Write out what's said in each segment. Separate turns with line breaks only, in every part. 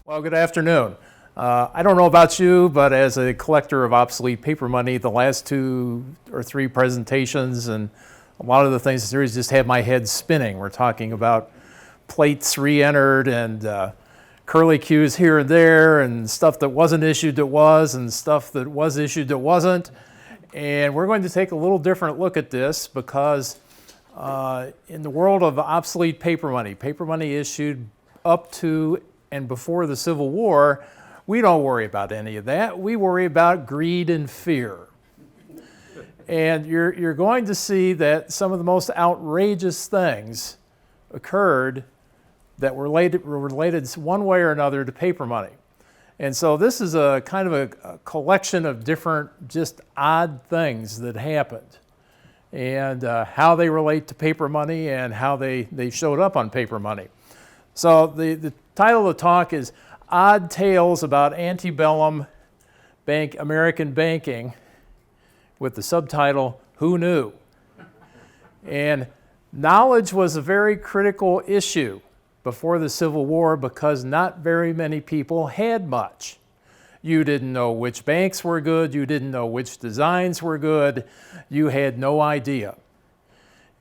Well, good afternoon. I don't know about you, but as a collector of obsolete paper money, the last 2 or 3 presentations and a lot of the things in the series just have my head spinning. We're talking about plates re-entered and curly cues here and there and stuff that wasn't issued that was and stuff that was issued that wasn't. And we're going to take a little different look at this because in the world of obsolete paper money issued up to and before the Civil War, we don't worry about any of that. We worry about greed and fear. And you're going to see that some of the most outrageous things occurred that were related one way or another to paper money. And so this is a kind of a collection of different just odd things that happened and how they relate to paper money and how they showed up on paper money. So the title of the talk is Odd Tales About Antebellum American Banking, with the subtitle, Who Knew? And knowledge was a very critical issue before the Civil War because not very many people had much. You didn't know which banks were good, you didn't know which designs were good, you had no idea.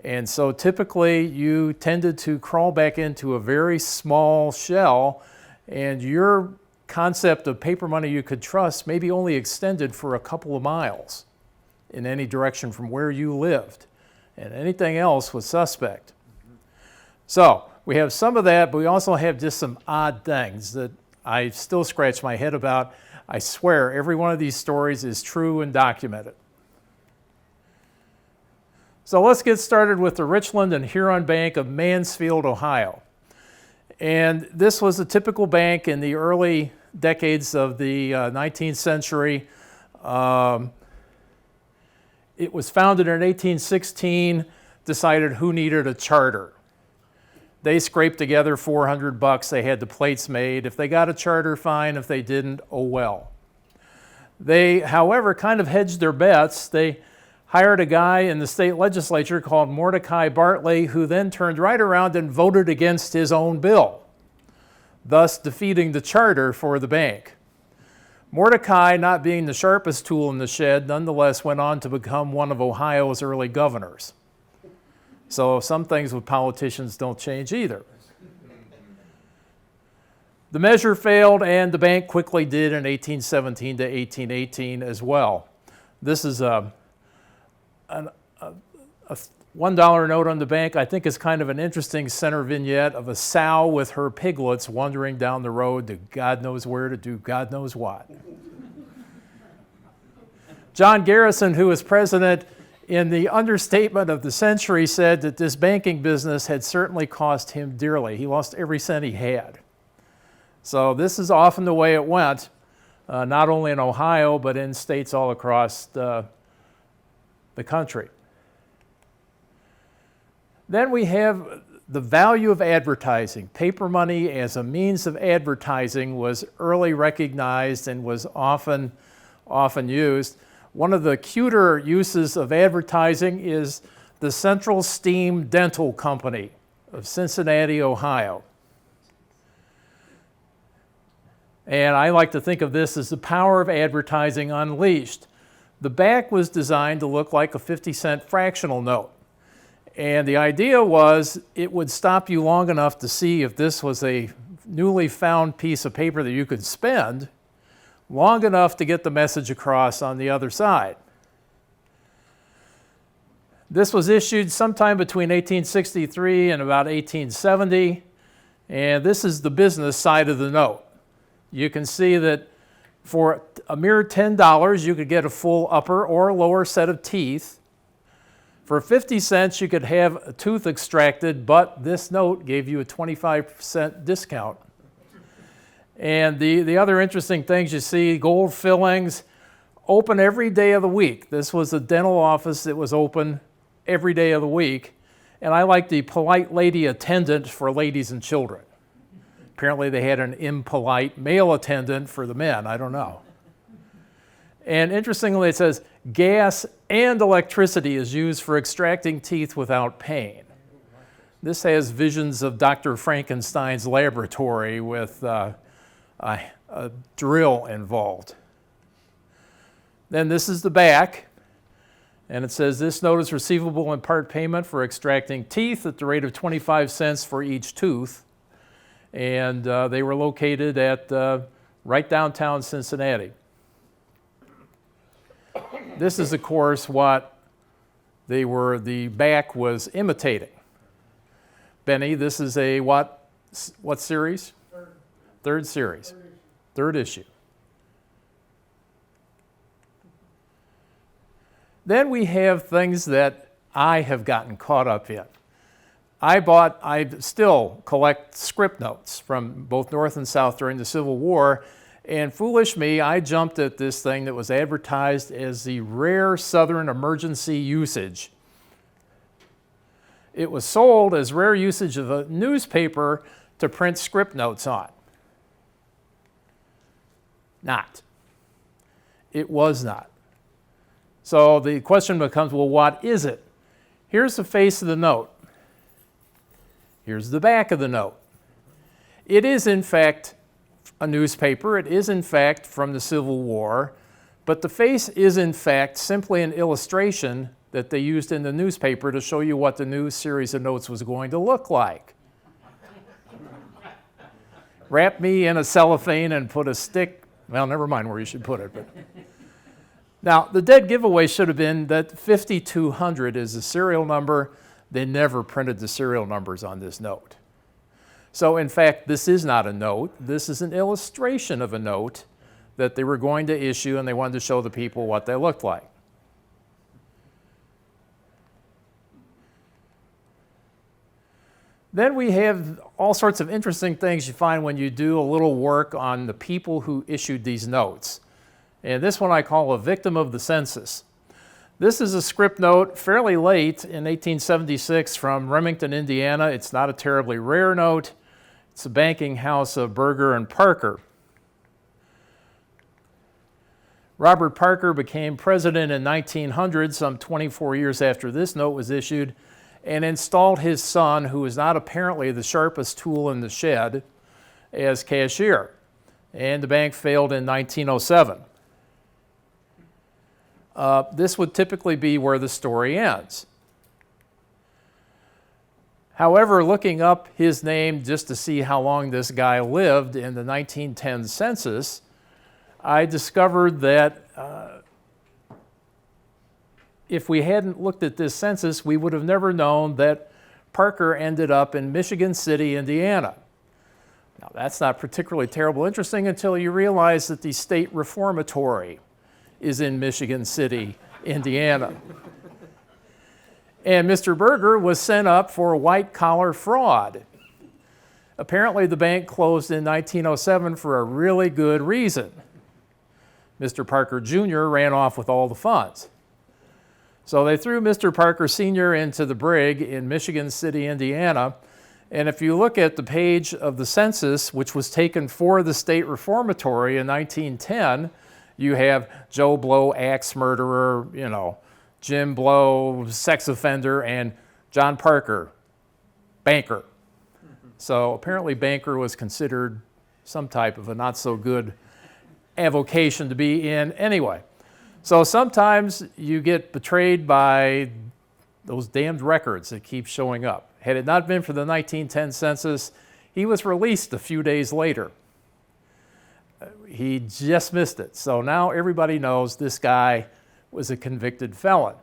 And so typically you tended to crawl back into a very small shell, and your concept of paper money you could trust maybe only extended for a couple of miles in any direction from where you lived, and anything else was suspect. So we have some of that, but we also have just some odd things that I still scratch my head about. I swear every one of these stories is true and documented. So let's get started with the Richland and Huron Bank of Mansfield, Ohio. And this was a typical bank in the early decades of the 19th century. It was founded in 1816, decided who needed a charter. They scraped together $400. They had the plates made. If they got a charter, fine. If they didn't, oh well. They, however, kind of hedged their bets. They hired a guy in the state legislature called Mordecai Bartley, who then turned right around and voted against his own bill, thus defeating the charter for the bank. Mordecai, not being the sharpest tool in the shed, nonetheless went on to become one of Ohio's early governors. So some things with politicians don't change either. The measure failed, and the bank quickly did in 1817 to 1818 as well. This is a $1 note on the bank. I think is kind of an interesting center vignette of a sow with her piglets wandering down the road to God knows where to do God knows what. John Garrison, who was president in the understatement of the century, said that this banking business had certainly cost him dearly. He lost every cent he had. So this is often the way it went, not only in Ohio, but in states all across the country. Then we have the value of advertising. Paper money as a means of advertising was early recognized and was often used. One of the cuter uses of advertising is the Central Steam Dental Company of Cincinnati, Ohio. And I like to think of this as the power of advertising unleashed. The back was designed to look like a 50-cent fractional note. And the idea was it would stop you long enough to see if this was a newly found piece of paper that you could spend, long enough to get the message across on the other side. This was issued sometime between 1863 and about 1870, and this is the business side of the note. You can see that for a mere $10, you could get a full upper or lower set of teeth. For 50 cents, you could have a tooth extracted, but this note gave you a 25% discount. And the other interesting things you see, gold fillings, open every day of the week. This was a dental office that was open every day of the week. And I like the polite lady attendant for ladies and children. Apparently they had an impolite male attendant for the men, I don't know. And interestingly, it says gas and electricity is used for extracting teeth without pain. This has visions of Dr. Frankenstein's laboratory with a drill involved. Then this is the back, and it says this note is receivable in part payment for extracting teeth at the rate of 25 cents for each tooth. And they were located at right downtown Cincinnati. This is, of course, what the back was imitating. Benny, this is a what series? Third series. Third issue. Then we have things that I have gotten caught up in. I still collect script notes from both North and South during the Civil War, and foolish me, I jumped at this thing that was advertised as the rare Southern emergency usage. It was sold as rare usage of a newspaper to print script notes on. Not. It was not. So the question becomes, well, what is it? Here's the face of the note. Here's the back of the note. It is, in fact, a newspaper. It is, in fact, from the Civil War. But the face is, in fact, simply an illustration that they used in the newspaper to show you what the new series of notes was going to look like. Wrap me in a cellophane and put a stick, well, never mind where you should put it. But. Now, the dead giveaway should have been that 5200 is the serial number. They never printed the serial numbers on this note. So, in fact, this is not a note. This is an illustration of a note that they were going to issue, and they wanted to show the people what they looked like. Then we have all sorts of interesting things you find when you do a little work on the people who issued these notes. And this one I call a victim of the census. This is a script note fairly late in 1876 from Remington, Indiana. It's not a terribly rare note. It's the banking house of Berger and Parker. Robert Parker became president in 1900, some 24 years after this note was issued, and installed his son, who was not apparently the sharpest tool in the shed, as cashier. And the bank failed in 1907. This would typically be where the story ends. However, looking up his name just to see how long this guy lived in the 1910 census, I discovered that if we hadn't looked at this census, we would have never known that Parker ended up in Michigan City, Indiana. Now, that's not particularly terribly interesting until you realize that the state reformatory is in Michigan City, Indiana. And Mr. Berger was sent up for white-collar fraud. Apparently, the bank closed in 1907 for a really good reason. Mr. Parker Jr. ran off with all the funds. So they threw Mr. Parker Sr. into the brig in Michigan City, Indiana. And if you look at the page of the census, which was taken for the state reformatory in 1910, you have Joe Blow, axe murderer, Jim Blow, sex offender, and John Parker, banker. So apparently banker was considered some type of a not so good avocation to be in anyway. So sometimes you get betrayed by those damned records that keep showing up. Had it not been for the 1910 census, he was released a few days later. He just missed it. So now everybody knows this guy was a convicted felon.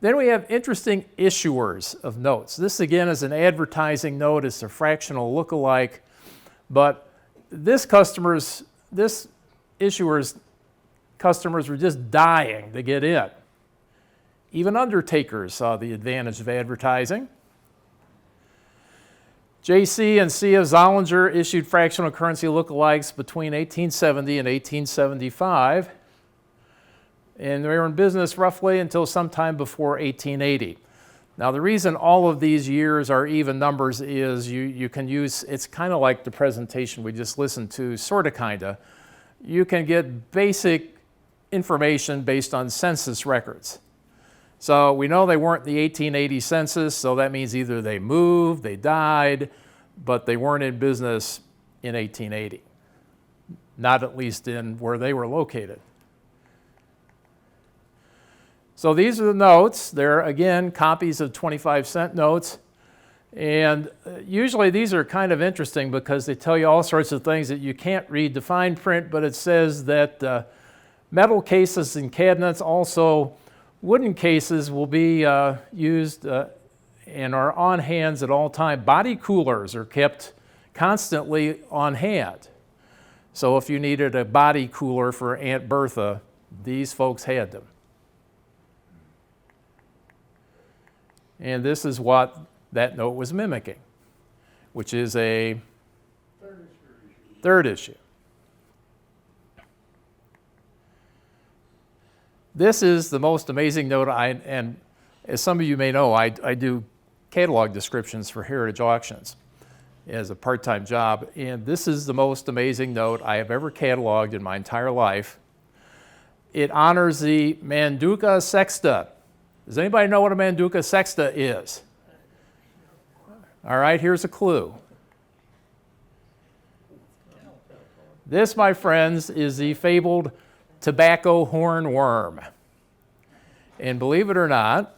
Then we have interesting issuers of notes. This again is an advertising note. It's a fractional look-alike. But this issuer's customers were just dying to get in. Even Undertakers saw the advantage of advertising. J.C. and C.F. Zollinger issued fractional currency lookalikes between 1870 and 1875, and they were in business roughly until sometime before 1880. Now, the reason all of these years are even numbers is you can use, it's kind of like the presentation we just listened to, sort of, kind of. You can get basic information based on census records. So we know they weren't the 1880 census, so that means either they moved, they died, but they weren't in business in 1880, not at least in where they were located. So these are the notes. They're, again, copies of 25-cent notes. And usually these are kind of interesting because they tell you all sorts of things that you can't read the fine print, but it says that metal cases and cabinets, also wooden cases, will be used and are on hands at all times. Body coolers are kept constantly on hand. So if you needed a body cooler for Aunt Bertha, these folks had them. And this is what that note was mimicking, which is a third issue. This is the most amazing note, and as some of you may know, I do catalog descriptions for Heritage Auctions as a part-time job, and this is the most amazing note I have ever cataloged in my entire life. It honors the Manduca Sexta. Does anybody know what a Manduca Sexta is? All right, here's a clue. This, my friends, is the fabled tobacco hornworm. And believe it or not,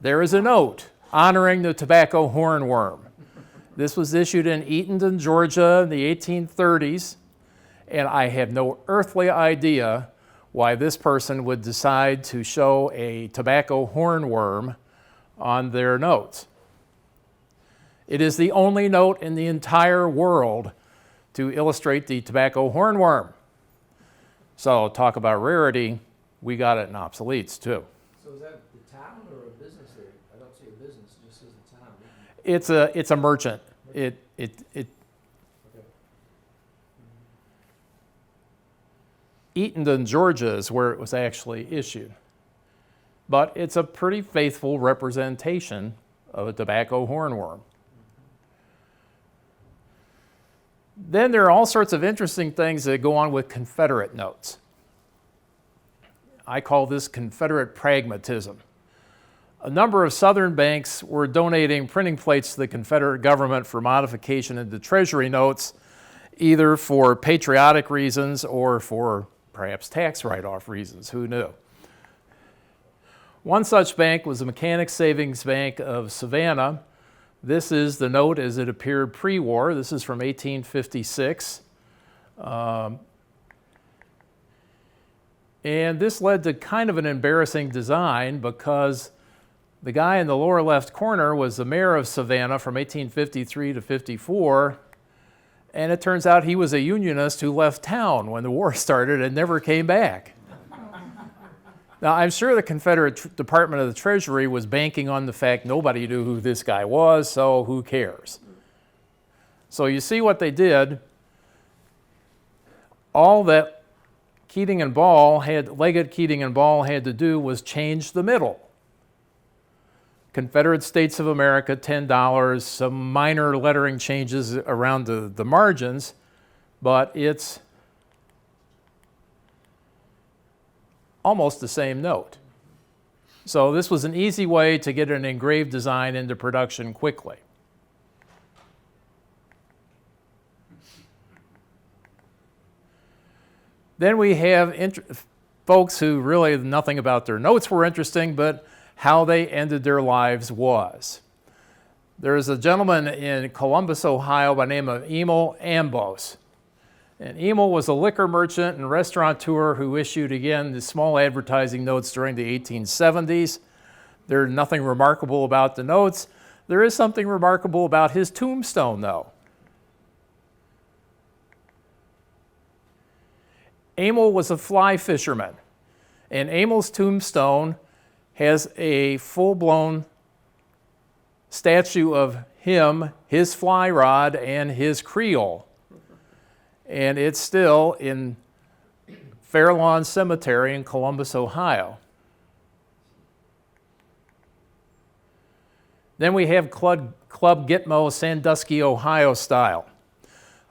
there is a note honoring the tobacco hornworm. This was issued in Eatonton, Georgia in the 1830s, and I have no earthly idea why this person would decide to show a tobacco hornworm on their notes. It is the only note in the entire world to illustrate the tobacco hornworm. So talk about rarity, we got it in Obsoletes too.
So is that the town or a business there? I don't see a business, it just says the town.
It's a merchant.
Okay.
Eatonton, Georgia is where it was actually issued. But it's a pretty faithful representation of a tobacco hornworm. Then there are all sorts of interesting things that go on with Confederate notes. I call this Confederate pragmatism. A number of Southern banks were donating printing plates to the Confederate government for modification into Treasury notes, either for patriotic reasons or for perhaps tax write-off reasons, who knew? One such bank was the Mechanics Savings Bank of Savannah. This is the note as it appeared pre-war. This is from 1856. And this led to kind of an embarrassing design because the guy in the lower left corner was the mayor of Savannah from 1853 to 54. And it turns out he was a Unionist who left town when the war started and never came back. Now, I'm sure the Confederate Department of the Treasury was banking on the fact nobody knew who this guy was, so who cares? So you see what they did. All that Leggett, Keating, and Ball had to do was change the middle. Confederate States of America, $10, some minor lettering changes around the margins, but it's almost the same note. So this was an easy way to get an engraved design into production quickly. Then we have folks who really nothing about their notes were interesting, but how they ended their lives was. There's a gentleman in Columbus, Ohio by the name of Emil Ambos. And Emil was a liquor merchant and restaurateur who issued, again, the small advertising notes during the 1870s. There's nothing remarkable about the notes. There is something remarkable about his tombstone, though. Emil was a fly fisherman, and Emil's tombstone has a full-blown statue of him, his fly rod, and his creel. And it's still in Fairlawn Cemetery in Columbus, Ohio. Then we have Club Gitmo Sandusky, Ohio style.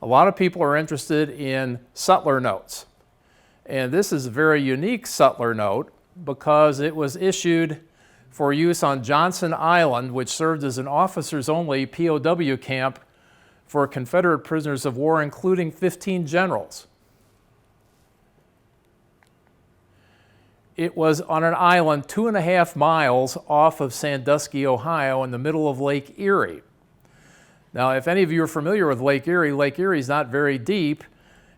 A lot of people are interested in sutler notes. And this is a very unique sutler note because it was issued for use on Johnson Island, which served as an officers-only POW camp for Confederate prisoners of war, including 15 generals. It was on an island 2.5 miles off of Sandusky, Ohio, in the middle of Lake Erie. Now, if any of you are familiar with Lake Erie is not very deep,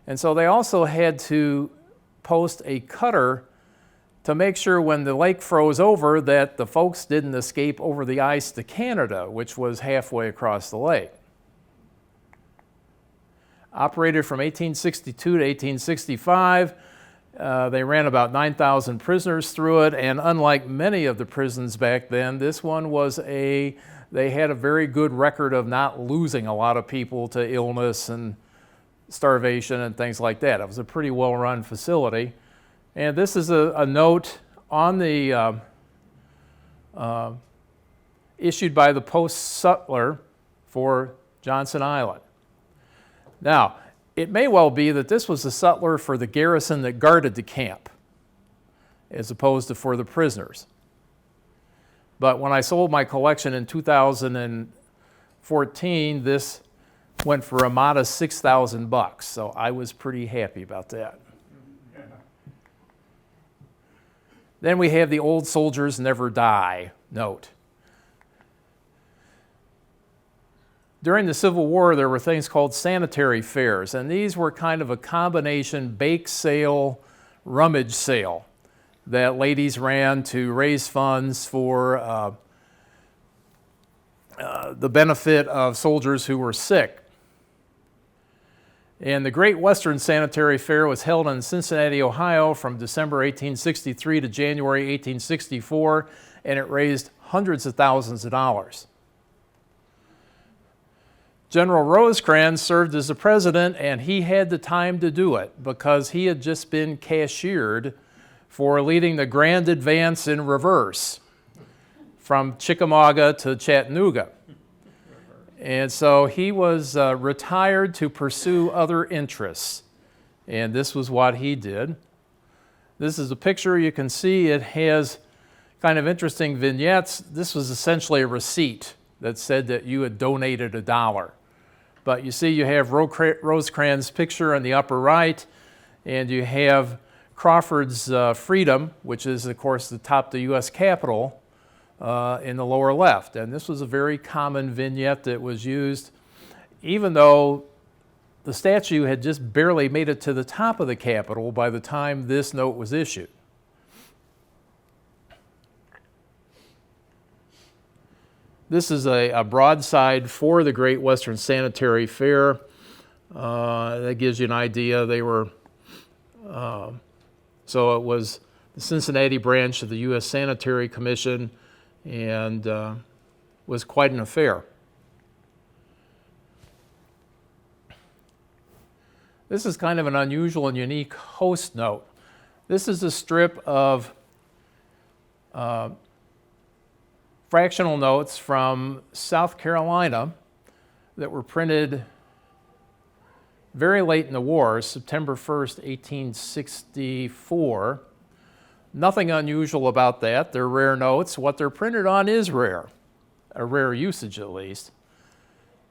and so they also had to post a cutter to make sure when the lake froze over that the folks didn't escape over the ice to Canada, which was halfway across the lake. Operated from 1862 to 1865. They ran about 9,000 prisoners through it, and unlike many of the prisons back then, this one they had a very good record of not losing a lot of people to illness and starvation and things like that. It was a pretty well-run facility. And this is a note on the issued by the post sutler for Johnson Island. Now, it may well be that this was the sutler for the garrison that guarded the camp, as opposed to for the prisoners. But when I sold my collection in 2014, this went for a modest $6,000, so I was pretty happy about that. Then we have the old soldiers never die note. During the Civil War, there were things called sanitary fairs, and these were kind of a combination bake sale, rummage sale that ladies ran to raise funds for the benefit of soldiers who were sick. And the Great Western Sanitary Fair was held in Cincinnati, Ohio from December 1863 to January 1864, and it raised hundreds of thousands of dollars. General Rosecrans served as the president, and he had the time to do it because he had just been cashiered for leading the grand advance in reverse from Chickamauga to Chattanooga. And so he was retired to pursue other interests, and this was what he did. This is a picture you can see. It has kind of interesting vignettes. This was essentially a receipt that said that you had donated $1. But you see you have Rosecrans' picture in the upper right, and you have Crawford's Freedom, which is, of course, the top of the U.S. Capitol, in the lower left. And this was a very common vignette that was used, even though the statue had just barely made it to the top of the Capitol by the time this note was issued. This is a broadside for the Great Western Sanitary Fair. That gives you an idea. They were, so it was the Cincinnati branch of the U.S. Sanitary Commission, and was quite an affair. This is kind of an unusual and unique host note. This is a strip of fractional notes from South Carolina that were printed very late in the war, September 1st, 1864. Nothing unusual about that. They're rare notes. What they're printed on is rare, a rare usage at least.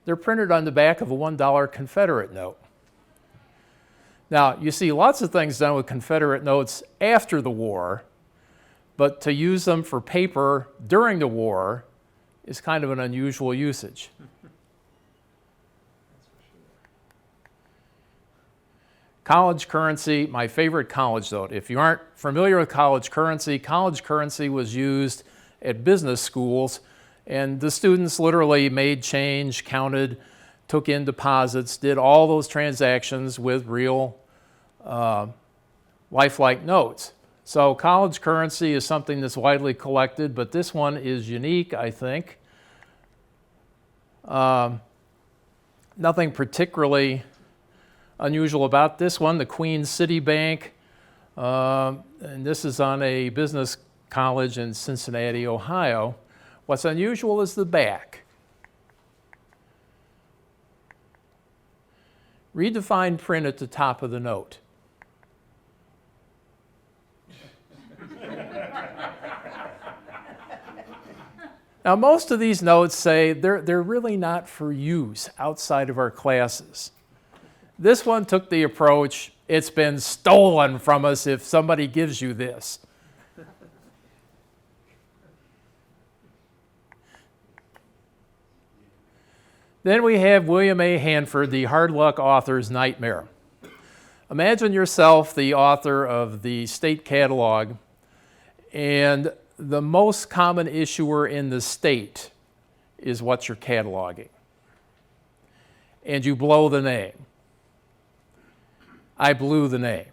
They're printed on the back of a $1 Confederate note. Now, you see lots of things done with Confederate notes after the war, but to use them for paper during the war is kind of an unusual usage. College currency, my favorite college note. If you aren't familiar with college currency was used at business schools, and the students literally made change, counted, took in deposits, did all those transactions with real lifelike notes. So college currency is something that's widely collected, but this one is unique, I think. Nothing particularly unusual about this one. The Queen City Bank, and this is on a business college in Cincinnati, Ohio. What's unusual is the back. Read the fine print at the top of the note. Now, most of these notes say they're really not for use outside of our classes. This one took the approach, it's been stolen from us if somebody gives you this. Then we have William A. Hanford, the hard luck author's nightmare. Imagine yourself the author of the state catalog, and the most common issuer in the state is what you're cataloging. And you blow the name. I blew the name.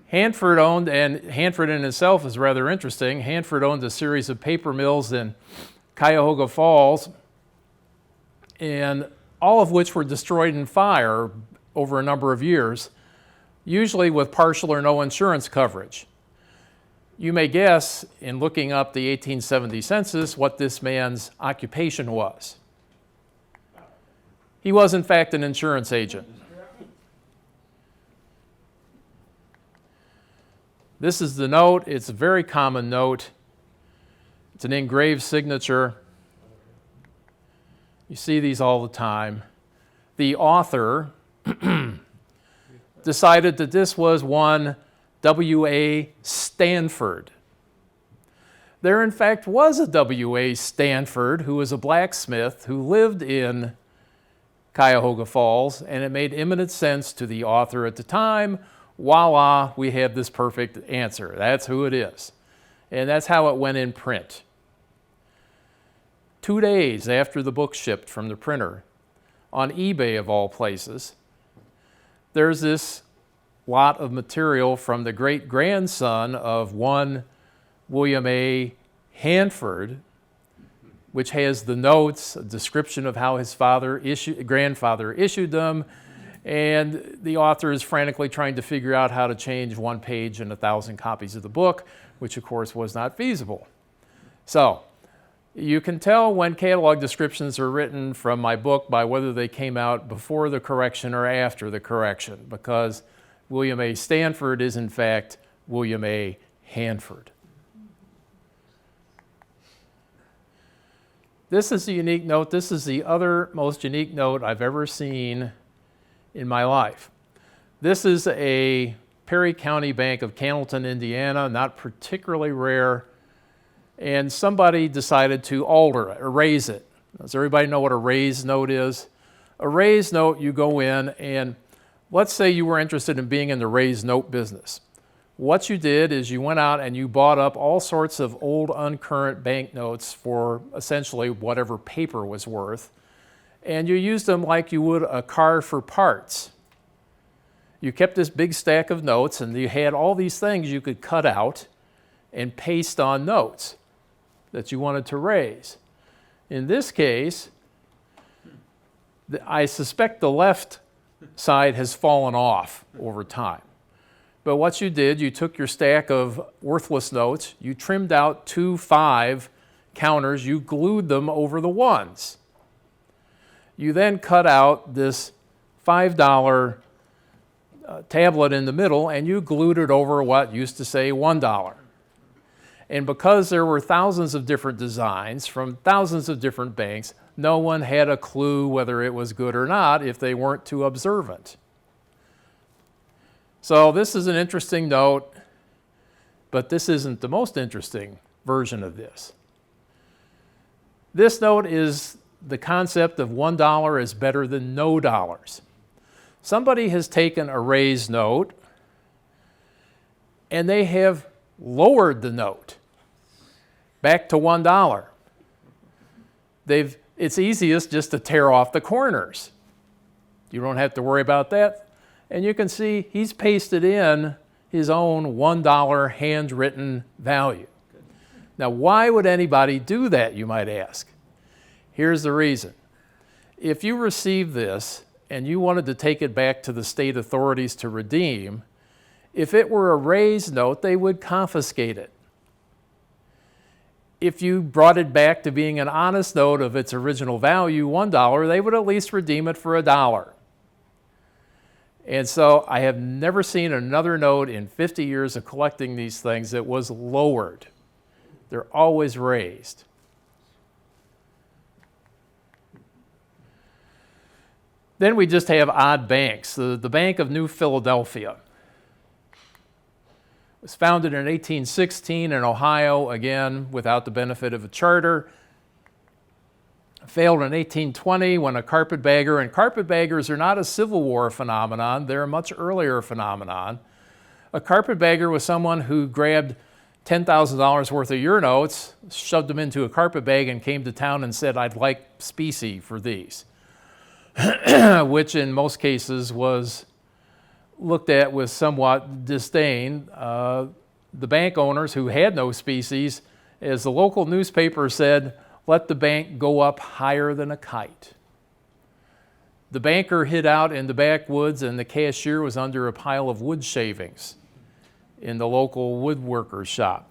Hanford owned, and Hanford in itself is rather interesting, Hanford owned a series of paper mills in Cuyahoga Falls, and all of which were destroyed in fire over a number of years, usually with partial or no insurance coverage. You may guess, in looking up the 1870 census, what this man's occupation was. He was, in fact, an insurance agent. This is the note. It's a very common note. It's an engraved signature. You see these all the time. The author decided that this was one W.A. Stanford. There, in fact, was a W.A. Stanford who was a blacksmith who lived in Cuyahoga Falls, and it made imminent sense to the author at the time. Voila, we have this perfect answer. That's who it is. And that's how it went in print. 2 days after the book shipped from the printer, on eBay of all places, there's this lot of material from the great-grandson of one William A. Hanford, which has the notes, a description of how his grandfather issued them, and the author is frantically trying to figure out how to change one page in 1,000 copies of the book, which of course was not feasible. So, you can tell when catalog descriptions are written from my book by whether they came out before the correction or after the correction, because William A. Stanford is in fact William A. Hanford. This is a unique note. This is the other most unique note I've ever seen in my life. This is a Perry County Bank of Cannelton, Indiana, not particularly rare, and somebody decided to alter it, erase it. Does everybody know what a raised note is? A raised note, you go in and let's say you were interested in being in the raised note business. What you did is you went out and you bought up all sorts of old uncurrent banknotes for essentially whatever paper was worth, and you used them like you would a car for parts. You kept this big stack of notes, and you had all these things you could cut out and paste on notes that you wanted to raise. In this case, I suspect the left side has fallen off over time. But what you did, you took your stack of worthless notes, you trimmed out 2 5 counters, you glued them over the ones. You then cut out this $5 tablet in the middle, and you glued it over what used to say $1. And because there were thousands of different designs from thousands of different banks, no one had a clue whether it was good or not if they weren't too observant. So this is an interesting note, but this isn't the most interesting version of this. This note is the concept of $1 is better than no dollars. Somebody has taken a raised note and they have lowered the note back to $1. It's easiest just to tear off the corners. You don't have to worry about that. And you can see he's pasted in his own $1 handwritten value. Now, why would anybody do that, you might ask? Here's the reason. If you received this and you wanted to take it back to the state authorities to redeem, if it were a raised note, they would confiscate it. If you brought it back to being an honest note of its original value, $1, they would at least redeem it for $1. And so I have never seen another note in 50 years of collecting these things that was lowered. They're always raised. Then we just have odd banks. The Bank of New Philadelphia was founded in 1816 in Ohio, again, without the benefit of a charter. Failed in 1820 when a carpetbagger, and carpetbaggers are not a Civil War phenomenon, they're a much earlier phenomenon. A carpetbagger was someone who grabbed $10,000 worth of euro notes, shoved them into a carpet bag, and came to town and said, "I'd like specie for these," which in most cases was looked at with somewhat disdain. The bank owners who had no species, as the local newspaper said, let the bank go up higher than a kite. The banker hid out in the backwoods and the cashier was under a pile of wood shavings in the local woodworker's shop.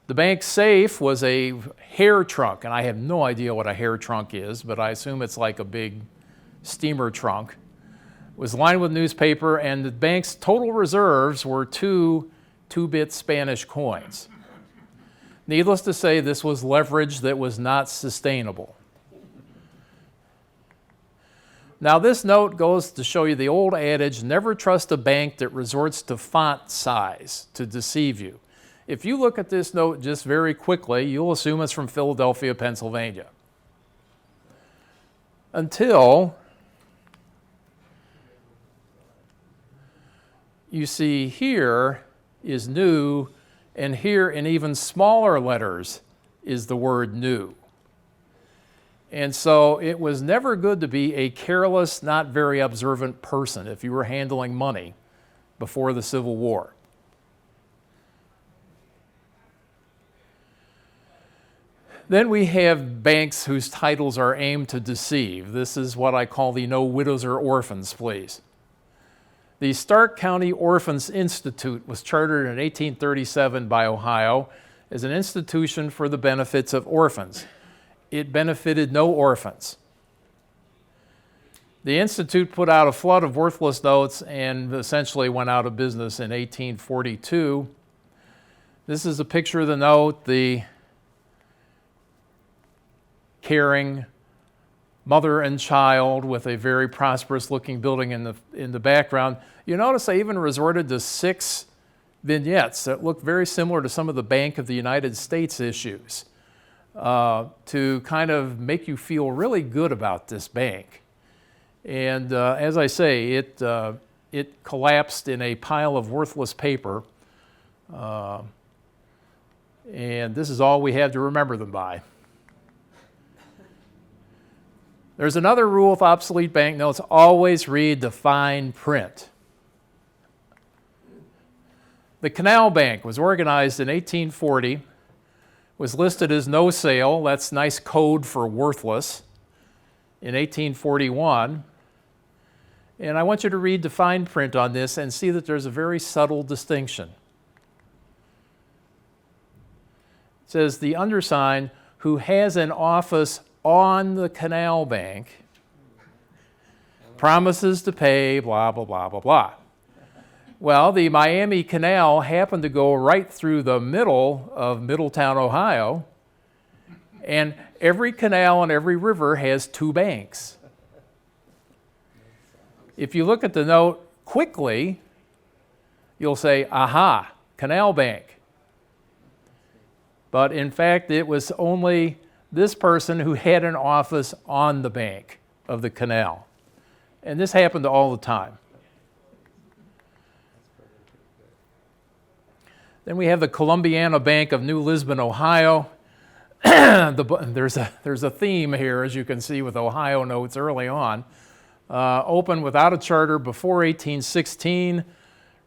The bank safe was a hair trunk, and I have no idea what a hair trunk is, but I assume it's like a big steamer trunk. It was lined with newspaper, and the bank's total reserves were two 2-bit Spanish coins. Needless to say, this was leverage that was not sustainable. Now, this note goes to show you the old adage, never trust a bank that resorts to font size to deceive you. If you look at this note just very quickly, you'll assume it's from Philadelphia, Pennsylvania. Until you see here is new, and here in even smaller letters is the word new. And so it was never good to be a careless, not very observant person if you were handling money before the Civil War. Then we have banks whose titles are aimed to deceive. This is what I call the no widows or orphans, please. The Stark County Orphans Institute was chartered in 1837 by Ohio as an institution for the benefits of orphans. It benefited no orphans. The institute put out a flood of worthless notes and essentially went out of business in 1842. This is a picture of the note, the caring mother and child with a very prosperous looking building in the background. You notice I even resorted to 6 vignettes that look very similar to some of the Bank of the United States issues to kind of make you feel really good about this bank. And as I say, it collapsed in a pile of worthless paper. And this is all we have to remember them by. There's another rule with obsolete banknotes: always read the fine print. The Canal Bank was organized in 1840, was listed as no sale, that's nice code for worthless, in 1841. And I want you to read the fine print on this and see that there's a very subtle distinction. It says, the undersigned, who has an office on the Canal Bank, promises to pay, blah, blah, blah, blah, blah. Well, the Miami Canal happened to go right through the middle of Middletown, Ohio, and every canal and every river has 2 banks. If you look at the note quickly, you'll say, aha, Canal Bank. But in fact, it was only this person who had an office on the bank of the canal. And this happened all the time. Then we have the Columbiana Bank of New Lisbon, Ohio. There's a theme here, as you can see, with Ohio notes early on. Opened without a charter before 1816,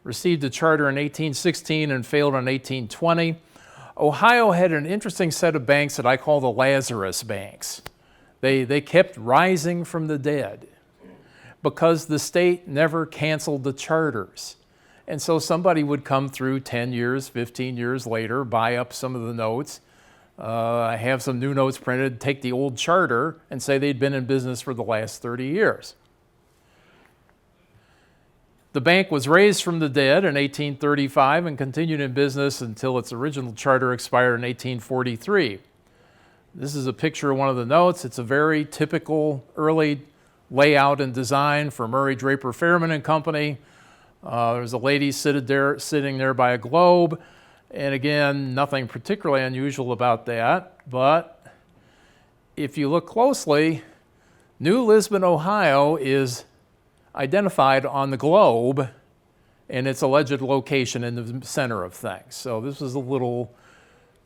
received a charter in 1816 and failed in 1820. Ohio had an interesting set of banks that I call the Lazarus banks. They kept rising from the dead because the state never canceled the charters. And so somebody would come through 10 years, 15 years later, buy up some of the notes, have some new notes printed, take the old charter, and say they'd been in business for the last 30 years. The bank was raised from the dead in 1835 and continued in business until its original charter expired in 1843. This is a picture of one of the notes. It's a very typical early layout and design for Murray Draper Fairman and Company. There's a lady sitting there by a globe. And again, nothing particularly unusual about that. But if you look closely, New Lisbon, Ohio is identified on the globe and its alleged location in the center of things. So this was a little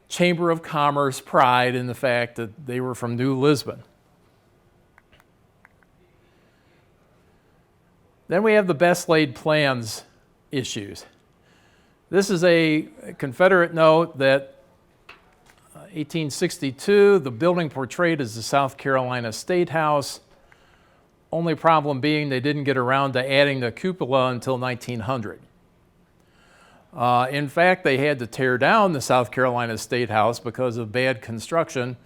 Chamber of Commerce pride in the fact that they were from New Lisbon. Then we have the best laid plans issues. This is a Confederate note that 1862, the building portrayed as the South Carolina State House. Only problem being they didn't get around to adding the cupola until 1900. In fact, they had to tear down the South Carolina State House because of bad construction.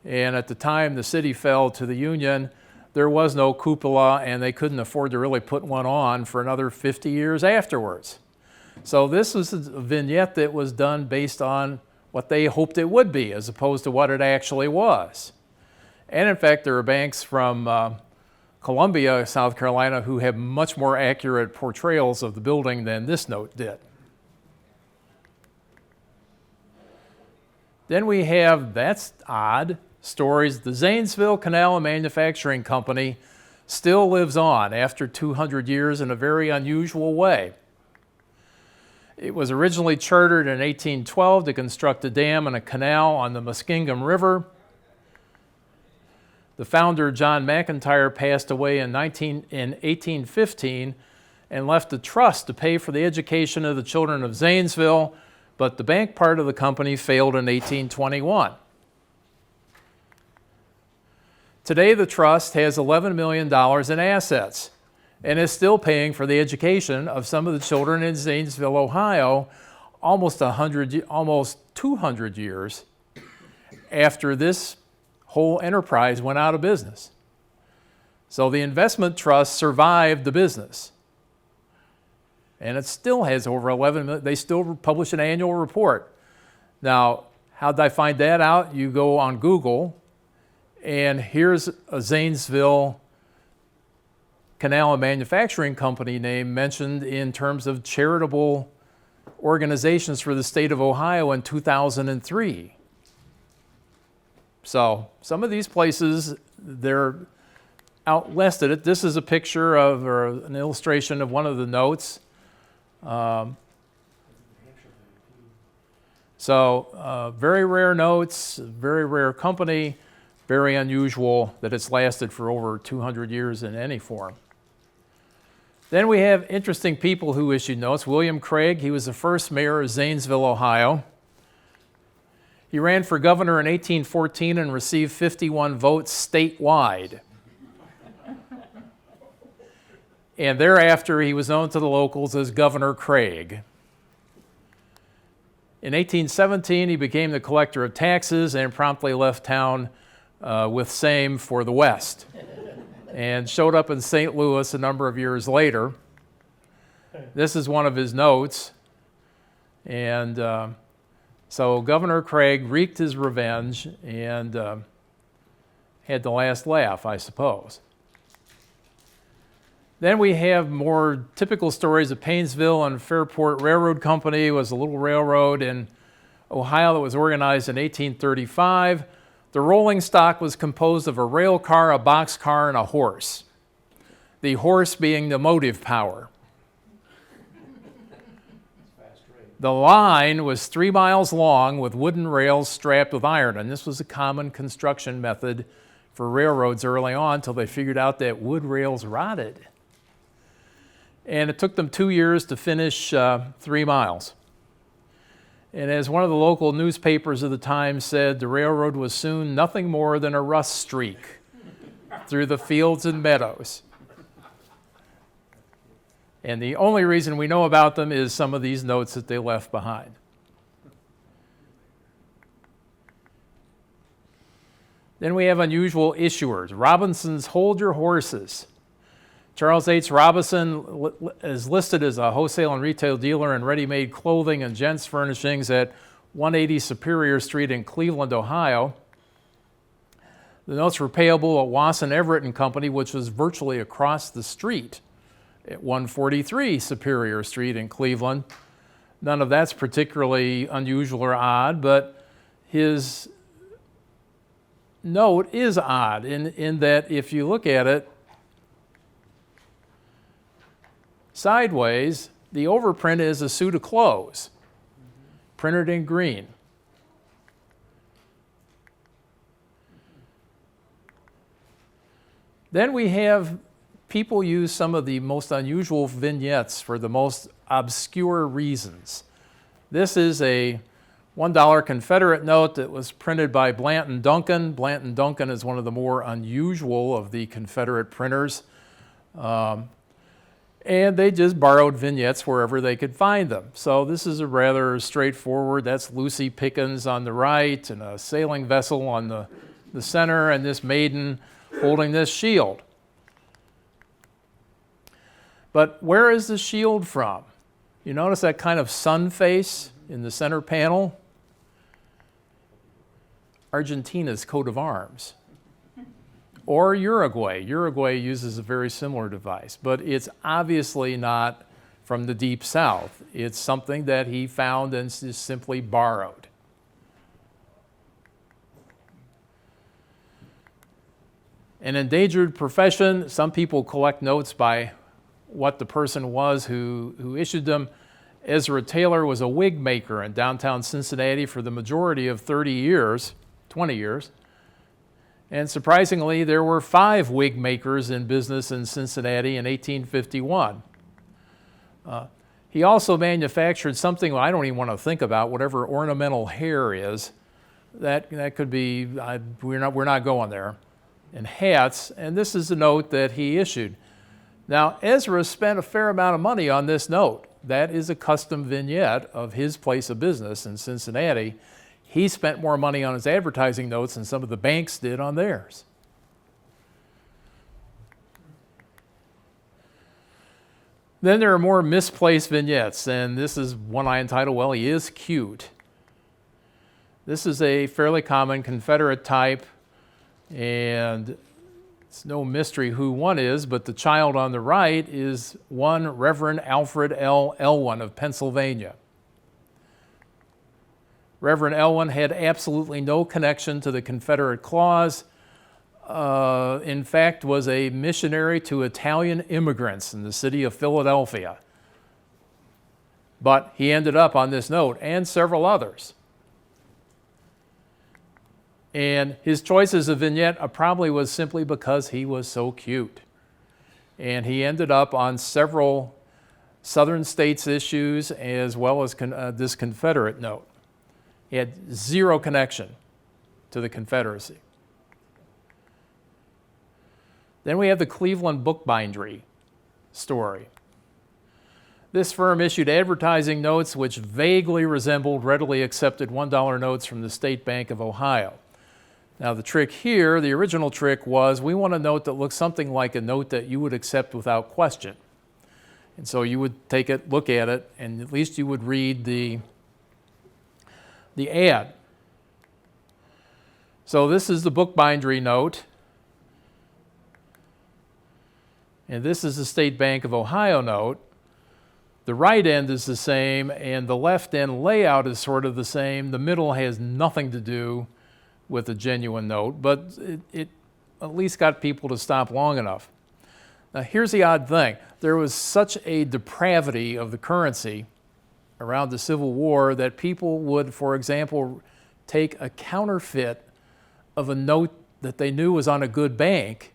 And at the time the city fell to the Union, there was no cupola and they couldn't afford to really put one on for another 50 years afterwards. So this was a vignette that was done based on what they hoped it would be as opposed to what it actually was. And in fact, there are banks from Columbia, South Carolina, who have much more accurate portrayals of the building than this note did. Then we have, that's odd, stories. The Zanesville Canal and Manufacturing Company still lives on after 200 years in a very unusual way. It was originally chartered in 1812 to construct a dam and a canal on the Muskingum River. The founder, John McIntyre, passed away in 1815 and left a trust to pay for the education of the children of Zanesville, but the bank part of the company failed in 1821. Today, the trust has $11 million in assets and is still paying for the education of some of the children in Zanesville, Ohio, almost 200 years after this whole enterprise went out of business. So the investment trust survived the business. And it still has over 11 million. They still publish an annual report. Now, how did I find that out? You go on Google, and here's a Zanesville Canal and Manufacturing Company name mentioned in terms of charitable organizations for the state of Ohio in 2003. So some of these places, they're outlasted it. This is a picture of, or an illustration of one of the notes. Very rare notes, very rare company, very unusual that it's lasted for over 200 years in any form. Then we have interesting people who issued notes. William Craig, he was the first mayor of Zanesville, Ohio. He ran for governor in 1814 and received 51 votes statewide. And thereafter, he was known to the locals as Governor Craig. In 1817, he became the collector of taxes and promptly left town with same for the West and showed up in St. Louis a number of years later. This is one of his notes. And so Governor Craig wreaked his revenge and had the last laugh, I suppose. Then we have more typical stories of Painesville and Fairport Railroad Company. It was a little railroad in Ohio that was organized in 1835. The rolling stock was composed of a rail car, a box car, and a horse. The horse being the motive power. The line was 3 miles long with wooden rails strapped with iron, and this was a common construction method for railroads early on until they figured out that wood rails rotted. And it took them 2 years to finish 3 miles. And as one of the local newspapers of the time said, the railroad was soon nothing more than a rust streak through the fields and meadows. And the only reason we know about them is some of these notes that they left behind. Then we have unusual issuers. Robinson's Hold Your Horses. Charles H. Robinson is listed as a wholesale and retail dealer in ready-made clothing and gents furnishings at 180 Superior Street in Cleveland, Ohio. The notes were payable at Wasson Everett and Company, which was virtually across the street at 143 Superior Street in Cleveland. None of that's particularly unusual or odd, but his note is odd in that if you look at it sideways, the overprint is a suit of clothes, printed in green. Then we have people use some of the most unusual vignettes for the most obscure reasons. This is a $1 Confederate note that was printed by Blanton Duncan. Blanton Duncan is one of the more unusual of the Confederate printers. And they just borrowed vignettes wherever they could find them. So this is a rather straightforward, that's Lucy Pickens on the right, and a sailing vessel on the center, and this maiden holding this shield. But where is the shield from? You notice that kind of sun face in the center panel? Argentina's coat of arms. Or Uruguay. Uruguay uses a very similar device, but it's obviously not from the deep south. It's something that he found and just simply borrowed. An endangered profession. Some people collect notes by what the person was who issued them. Ezra Taylor was a wig maker in downtown Cincinnati for the majority of 20 years. And surprisingly, there were 5 wig makers in business in Cincinnati in 1851. He also manufactured something I don't even want to think about, whatever ornamental hair is. That could be, we're not going there. And hats, and this is a note that he issued. Now, Ezra spent a fair amount of money on this note. That is a custom vignette of his place of business in Cincinnati. He spent more money on his advertising notes than some of the banks did on theirs. Then there are more misplaced vignettes, and this is one I entitled, Well, He Is Cute. This is a fairly common Confederate type, and it's no mystery who one is, but the child on the right is one Reverend Alfred L. Elwyn of Pennsylvania. Reverend Elwyn had absolutely no connection to the Confederate cause. In fact, was a missionary to Italian immigrants in the city of Philadelphia. But he ended up on this note and several others. And his choice as a vignette probably was simply because he was so cute. And he ended up on several Southern states issues as well as this Confederate note. He had zero connection to the Confederacy. Then we have the Cleveland Bookbindery story. This firm issued advertising notes which vaguely resembled readily accepted $1 notes from the State Bank of Ohio. Now the trick here, the original trick was we want a note that looks something like a note that you would accept without question. And so you would take it, look at it, and at least you would read the ad. So this is the Bookbindery note. And this is the State Bank of Ohio note. The right end is the same, and the left end layout is sort of the same. The middle has nothing to do with a genuine note, but it at least got people to stop long enough. Now here's the odd thing. There was such a depravity of the currency around the Civil War that people would, for example, take a counterfeit of a note that they knew was on a good bank,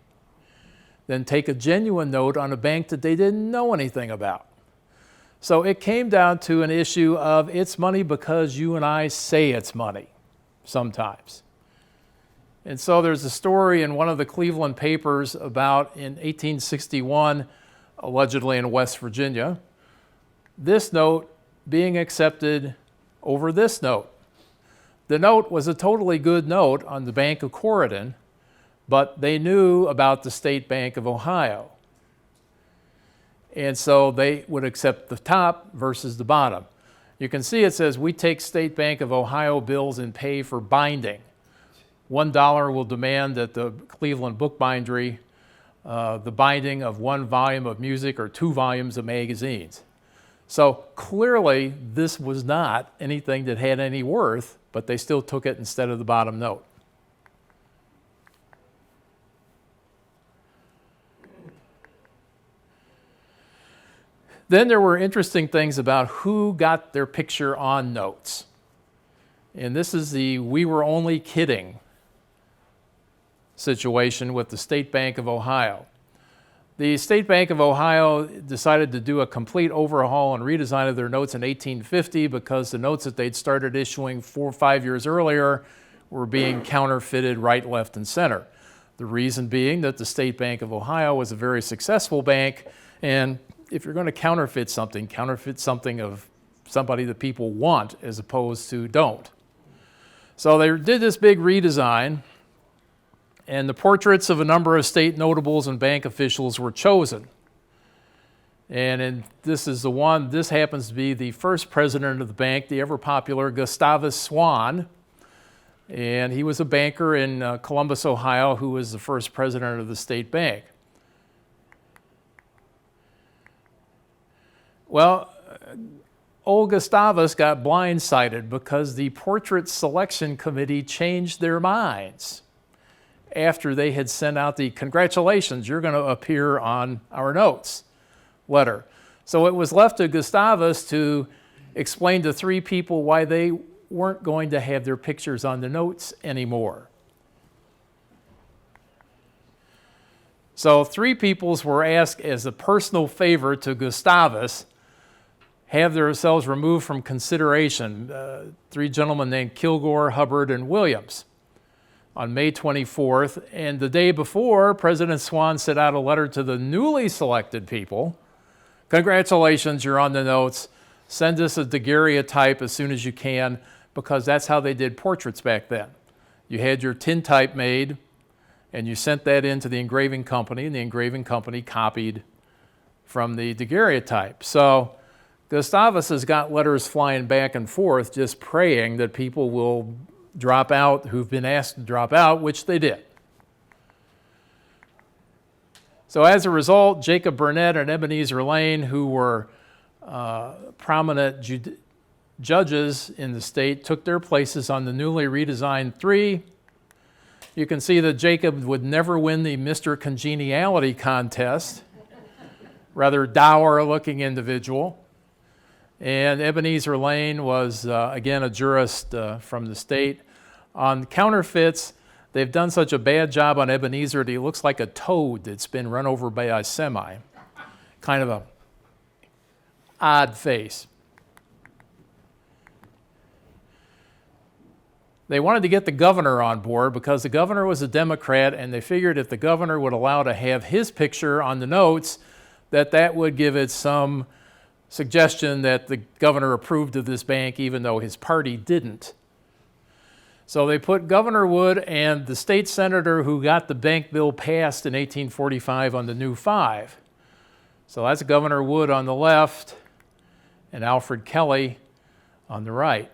then take a genuine note on a bank that they didn't know anything about. So it came down to an issue of it's money because you and I say it's money sometimes. And so there's a story in one of the Cleveland papers about in 1861, allegedly in West Virginia, this note being accepted over this note. The note was a totally good note on the Bank of Corydon, but they knew about the State Bank of Ohio. And so they would accept the top versus the bottom. You can see it says, we take State Bank of Ohio bills and pay for binding. $1 will demand at the Cleveland Book Bindery the binding of 1 volume of music or 2 volumes of magazines. So clearly this was not anything that had any worth, but they still took it instead of the bottom note. Then there were interesting things about who got their picture on notes. And this is the "we were only kidding" situation with the State Bank of Ohio. The State Bank of Ohio decided to do a complete overhaul and redesign of their notes in 1850 because the notes that they'd started issuing 4 or 5 years earlier were being counterfeited right, left, and center. The reason being that the State Bank of Ohio was a very successful bank, and if you're going to counterfeit something of somebody that people want as opposed to don't. So they did this big redesign, and the portraits of a number of state notables and bank officials were chosen. And this happens to be the first president of the bank, the ever-popular Gustavus Swan. And he was a banker in Columbus, Ohio, who was the first president of the state bank. Well, old Gustavus got blindsided because the portrait selection committee changed their minds after they had sent out the "congratulations, you're going to appear on our notes" letter. So it was left to Gustavus to explain to 3 people why they weren't going to have their pictures on the notes anymore. So 3 peoples were asked as a personal favor to Gustavus have themselves removed from consideration. 3 gentlemen named Kilgore, Hubbard, and Williams on May 24th. And the day before, President Swan sent out a letter to the newly selected people. "Congratulations, you're on the notes. Send us a daguerreotype as soon as you can," because that's how they did portraits back then. You had your tintype made, and you sent that in to the engraving company, and the engraving company copied from the daguerreotype. So Gustavus has got letters flying back and forth just praying that people will drop out who've been asked to drop out, which they did. So as a result, Jacob Burnett and Ebenezer Lane, who were prominent judges in the state, took their places on the newly redesigned 3. You can see that Jacob would never win the Mr. Congeniality contest, rather dour-looking individual. And Ebenezer Lane was, again, a jurist from the state. On counterfeits, they've done such a bad job on Ebenezer that he looks like a toad that's been run over by a semi. Kind of a odd face. They wanted to get the governor on board because the governor was a Democrat, and they figured if the governor would allow to have his picture on the notes, that would give it some suggestion that the governor approved of this bank, even though his party didn't. So they put Governor Wood and the state senator who got the bank bill passed in 1845 on the new 5. So that's Governor Wood on the left and Alfred Kelly on the right.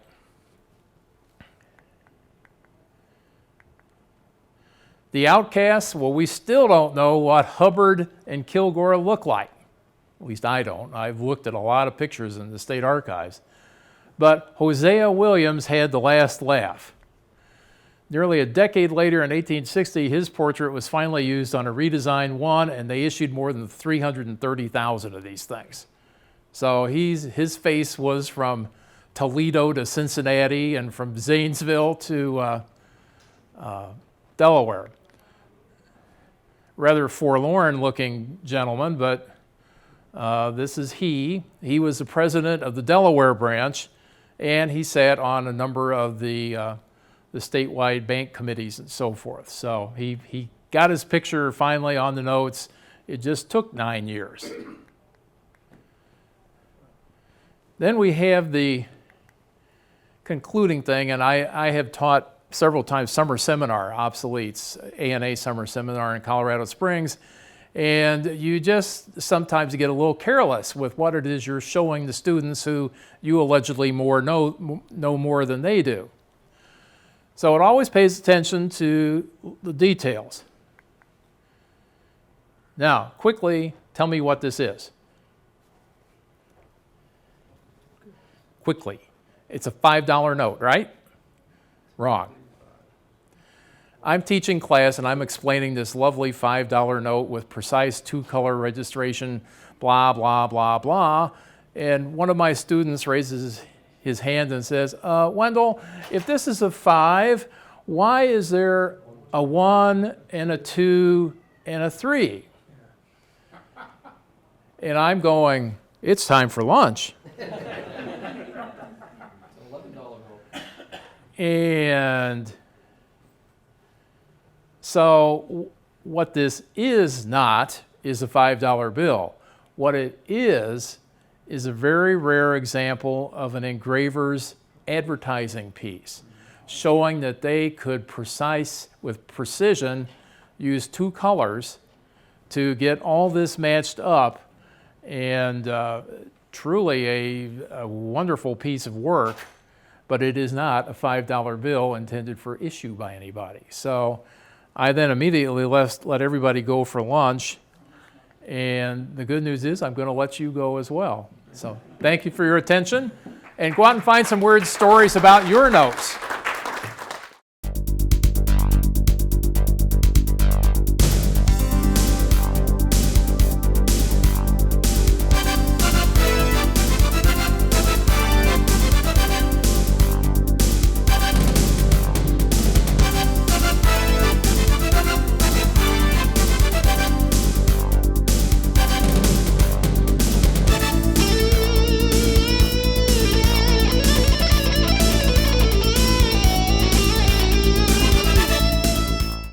The outcasts, well, we still don't know what Hubbard and Kilgore look like. At least I don't. I've looked at a lot of pictures in the state archives. But Hosea Williams had the last laugh. Nearly a decade later, in 1860, his portrait was finally used on a redesigned 1, and they issued more than 330,000 of these things. So his face was from Toledo to Cincinnati and from Zanesville to Delaware. Rather forlorn-looking gentleman, but this is he. He was the president of the Delaware branch, and he sat on a number of the statewide bank committees and so forth. So he got his picture finally on the notes. It just took 9 years. Then we have the concluding thing, and I have taught several times summer seminar, Obsolete's A&A summer seminar in Colorado Springs, And you just sometimes get a little careless with what it is you're showing the students who you allegedly know more than they do. So it always pays attention to the details. Now, quickly, tell me what this is. Quickly. It's a $5 note, right? Wrong. I'm teaching class and I'm explaining this lovely $5 note with precise 2-color registration, blah, blah, blah, blah. And one of my students raises his hand and says, Wendell, if this is a 5, why is there a 1 and a 2 and a 3? And I'm going, it's time for lunch. And so what this is not is a $5 bill. What it is a very rare example of an engraver's advertising piece, showing that they could with precision, use 2 colors to get all this matched up, and truly a wonderful piece of work, but it is not a $5 bill intended for issue by anybody. So I then immediately let everybody go for lunch, and the good news is I'm going to let you go as well. So thank you for your attention, and go out and find some weird stories about your notes.